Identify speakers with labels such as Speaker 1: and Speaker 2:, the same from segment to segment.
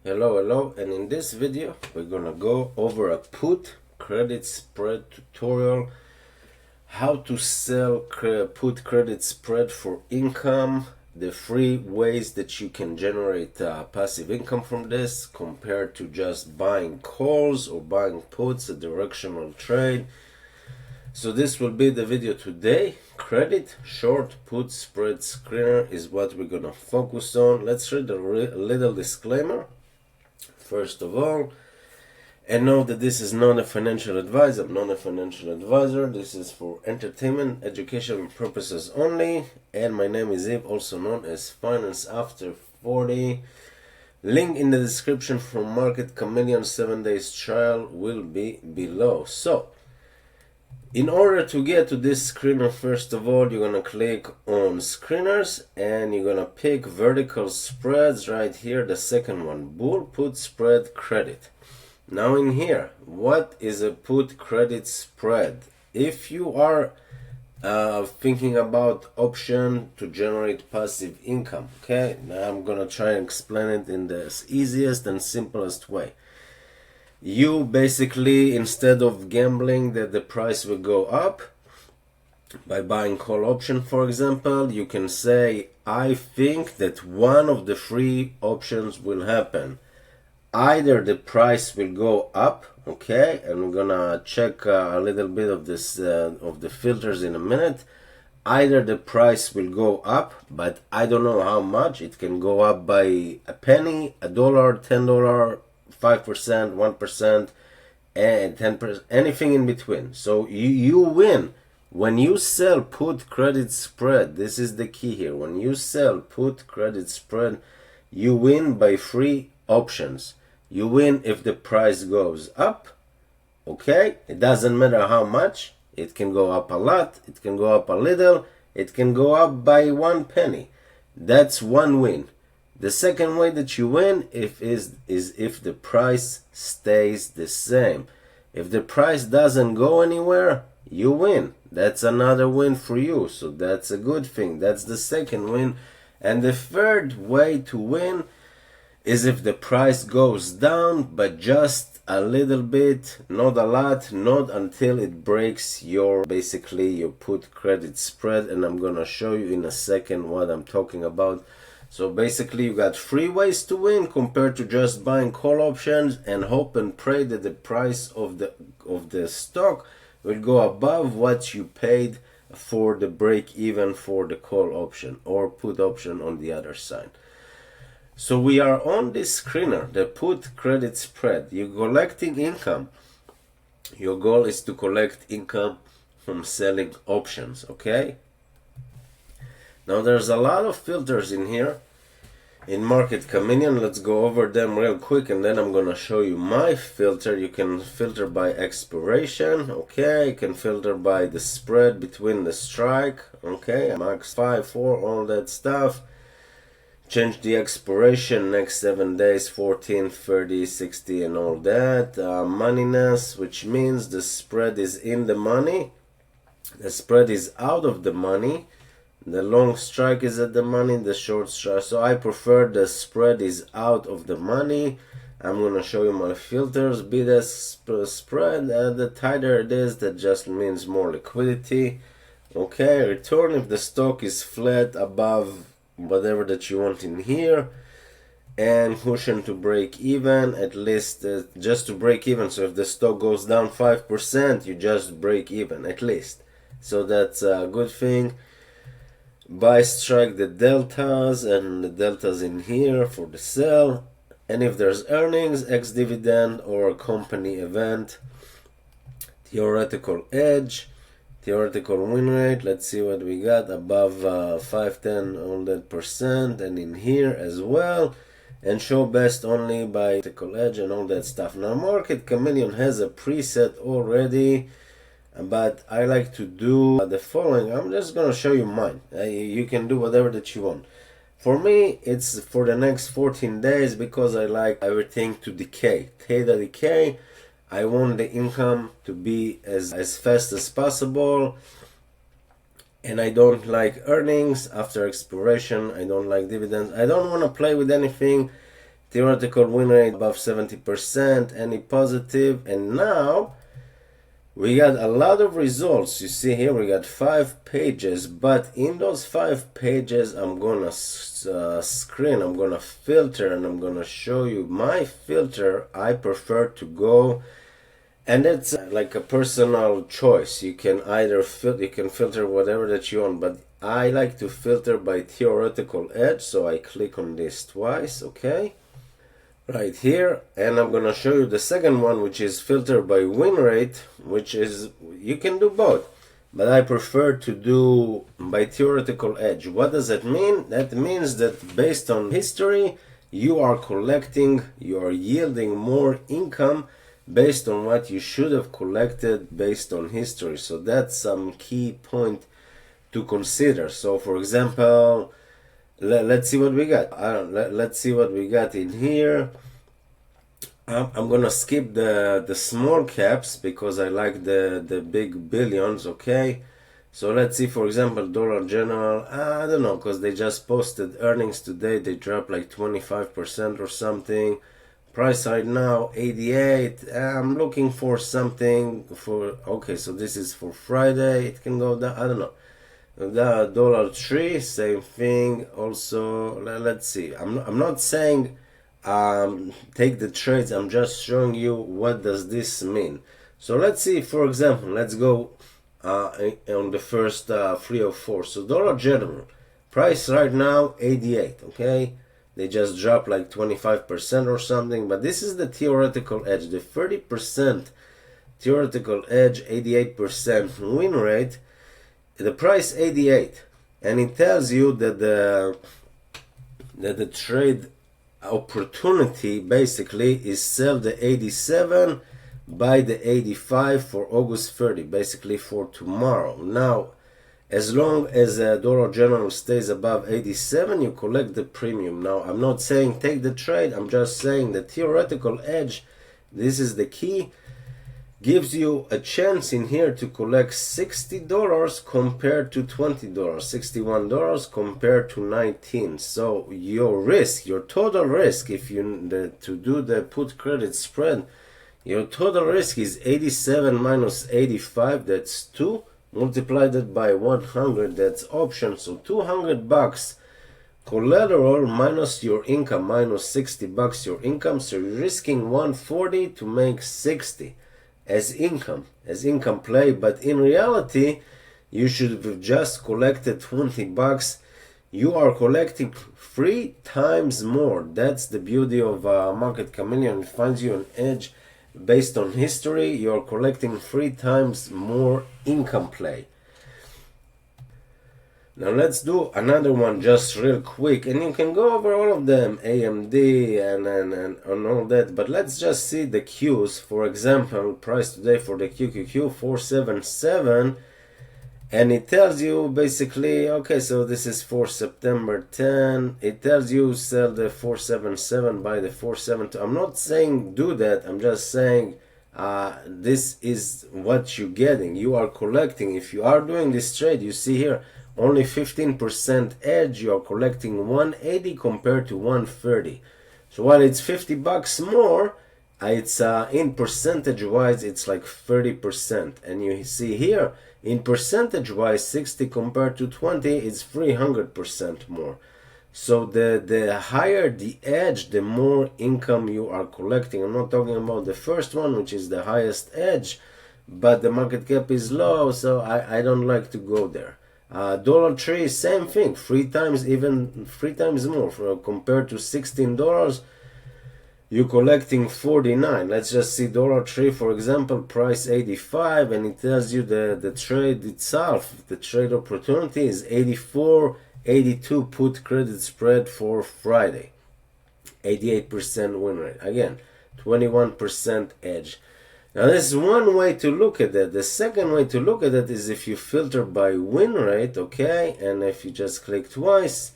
Speaker 1: Hello, and in this video we're gonna go over a put credit spread tutorial, how to sell put credit spread for income, the free ways that you can generate passive income from this compared to just buying calls or buying puts, a directional trade. So this will be the video today. Credit short put spread screener is what we're gonna focus on. Let's read a little disclaimer first of all, and know that this is not a financial advice. I'm not a financial advisor. This is for entertainment, educational purposes only. And my name is Eve, also known as Finance After 40. Link in the description for Market Chameleon 7 days trial will be below. So, in order to get to this screener, first of all, you're gonna click on screeners and you're gonna pick vertical spreads right here, the second one, bull put spread credit. Now in here, what is a put credit spread? If you are thinking about option to generate passive income, okay, now I'm gonna try and explain it in the easiest and simplest way. You basically, instead of gambling that the price will go up by buying call option, for example, you can say, I think that one of the three options will happen. Either the price will go up, okay, and we're gonna check a little bit of this of the filters in a minute. Either the price will go up, but I don't know how much. It can go up by a penny, $1, $10, 5%, 1%, and 10%, anything in between. So you win when you sell put credit spread. This is the key here. When you sell put credit spread, you win by three options. You win if the price goes up, okay? It doesn't matter how much. It can go up a lot, it can go up a little, it can go up by 1 penny. That's one win. The second way that you win is if the price stays the same. If the price doesn't go anywhere, you win. That's another win for you. So that's a good thing. That's the second win. And the third way to win is if the price goes down, but just a little bit, not a lot, not until it breaks your put credit spread. And I'm gonna show you in a second what I'm talking about. So basically you got three ways to win compared to just buying call options and hope and pray that the price of the stock will go above what you paid for the break even for the call option or put option on the other side. So we are on this screener, the put credit spread. You're collecting income. Your goal is to collect income from selling options, okay? Now there's a lot of filters in here in Market Chameleon. Let's go over them real quick and then I'm gonna show you my filter. You can filter by expiration, okay? You can filter by the spread between the strike, okay? Max 5, 4, all that stuff. Change the expiration next 7 days, 14, 30, 60 and all that. Moneyness, which means the spread is in the money, the spread is out of the money. The long strike is at the money, the short strike. So I prefer the spread is out of the money. I'm gonna show you my filters. Bid-ask spread, the tighter it is, that just means more liquidity. Okay, return if the stock is flat above whatever that you want in here. And cushion to break even, at least just to break even. So if the stock goes down 5%, you just break even, at least. So that's a good thing. Buy strike the deltas, and the deltas in here for the sell. And if there's earnings, ex-dividend or company event. Theoretical edge, theoretical win rate. Let's see what we got above 5, 10, all that percent, and in here as well. And show best only by theoretical edge and all that stuff. Now Market Chameleon has a preset already, but I like to do the following. I'm just gonna show you mine. You can do whatever that you want. For me, it's for the next 14 days because I like everything to decay. Theta decay. I want the income to be as fast as possible. And I don't like earnings after expiration. I don't like dividends. I don't want to play with anything theoretical win rate above 70%, any positive, and now we got a lot of results. You see here we got 5 pages, but in those 5 pages I'm gonna I'm gonna filter, and I'm gonna show you my filter. I prefer to go, and it's like a personal choice. You can either filter whatever that you want, but I like to filter by theoretical edge, so I click on this twice, okay? Right here, and I'm gonna show you the second one, which is filter by win rate, which is, you can do both, but I prefer to do by theoretical edge. What does that mean? That means that based on history, you are yielding more income based on what you should have collected based on history. So that's some key point to consider. So for example, let's see what we got. Let's see what we got in here. I'm gonna skip the small caps because I like the big billions, okay? So let's see, for example, Dollar General. I don't know, because they just posted earnings today. They dropped like 25% or something. Price right now 88. I'm looking for something for, okay, so this is for Friday. It can go down, I don't know. The Dollar Tree, same thing. Also, let's see. I'm not saying take the trades. I'm just showing you what does this mean. So let's see. For example, let's go on the first 3 or 4. So Dollar General price right now 88. Okay, they just dropped like 25% or something. But this is the theoretical edge. The 30% theoretical edge, 88% win rate. The price 88, and it tells you that the trade opportunity basically is sell the 87, buy the 85 for August 30, basically for tomorrow. Now, as long as Dollar General stays above 87, you collect the premium. Now, I'm not saying take the trade. I'm just saying the theoretical edge. This is the key. Gives you a chance in here to collect $60 compared to $20, $61 compared to 19. So your risk, your total risk, if you to do the put credit spread, your total risk is 87 minus 85. That's 2 multiplied by 100. That's option. So $200 collateral minus your income, minus $60 your income. So you're risking 140 to make 60. As income play, but in reality you should have just collected $20. You are collecting 3 times more. That's the beauty of Market Chameleon. It finds you an edge based on history. You are collecting 3 times more income play. Now let's do another one just real quick, and you can go over all of them, AMD and all that, but let's just see the Qs. For example, price today for the QQQ 477, and it tells you basically, okay, so this is for September 10. It tells you sell the 477, buy the 472. I'm not saying do that. I'm just saying this is what you're getting. You are collecting. If you are doing this trade, you see here only 15% edge. You are collecting 180 compared to 130. So while it's $50 more, it's in percentage wise it's like 30%. And you see here in percentage wise 60 compared to 20, it's 300% more. So the higher the edge, the more income you are collecting. I'm not talking about the first one, which is the highest edge, but the market cap is low, so I don't like to go there. Dollar Tree, same thing, 3 times more compared to $16. You're collecting 49. Let's just see Dollar Tree, for example, price 85, and it tells you the trade itself, the trade opportunity is 84, 82 put credit spread for Friday, 88% win rate. Again, 21% edge. Now this is one way to look at that. The second way to look at it is if you filter by win rate, okay, and if you just click twice,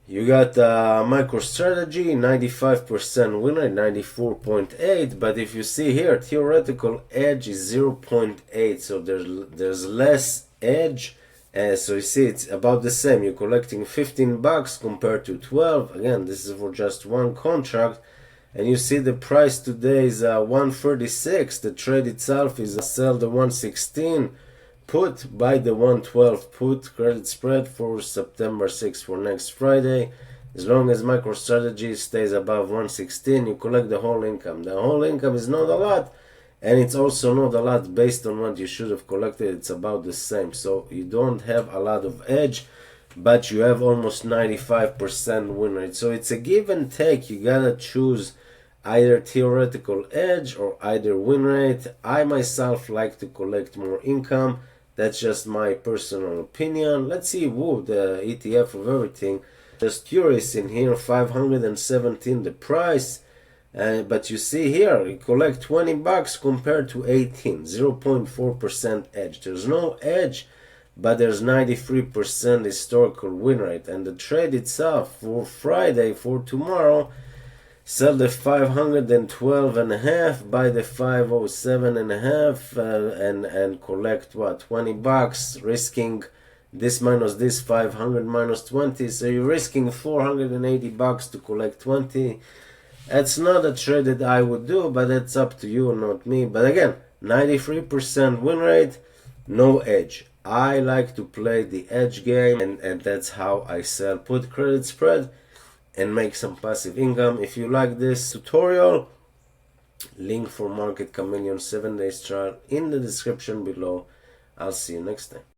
Speaker 1: you got MicroStrategy, 95% win rate, 94.8, but if you see here, theoretical edge is 0.8, so there's less edge So you see it's about the same. You're collecting $15 compared to 12. Again, this is for just one contract. And you see the price today is 136. The trade itself is sell the 116 put, buy the 112 put. Credit spread for September 6th for next Friday. As long as MicroStrategy stays above 116, you collect the whole income. The whole income is not a lot, and it's also not a lot based on what you should have collected. It's about the same. So you don't have a lot of edge, but you have almost 95% win rate. So it's a give and take. You gotta choose either theoretical edge or either win rate. I myself like to collect more income. That's just my personal opinion. Let's see, whoa, the ETF of everything. Just curious in here, 517 the price. But you see here, you collect $20 compared to 18, 0.4% edge. There's no edge, but there's 93% historical win rate. And the trade itself for Friday, for tomorrow, sell the 512.5, buy the 507.5, and collect what, $20, risking this minus this, 500 minus 20, so you're risking $480 to collect 20. It's not a trade that I would do, but it's up to you, not me. But again, 93% win rate, no edge. I like to play the edge game, and that's how I sell put credit spread and make some passive income. If you like this tutorial, link for Market Chameleon 7 days trial in the description below. I'll see you next time.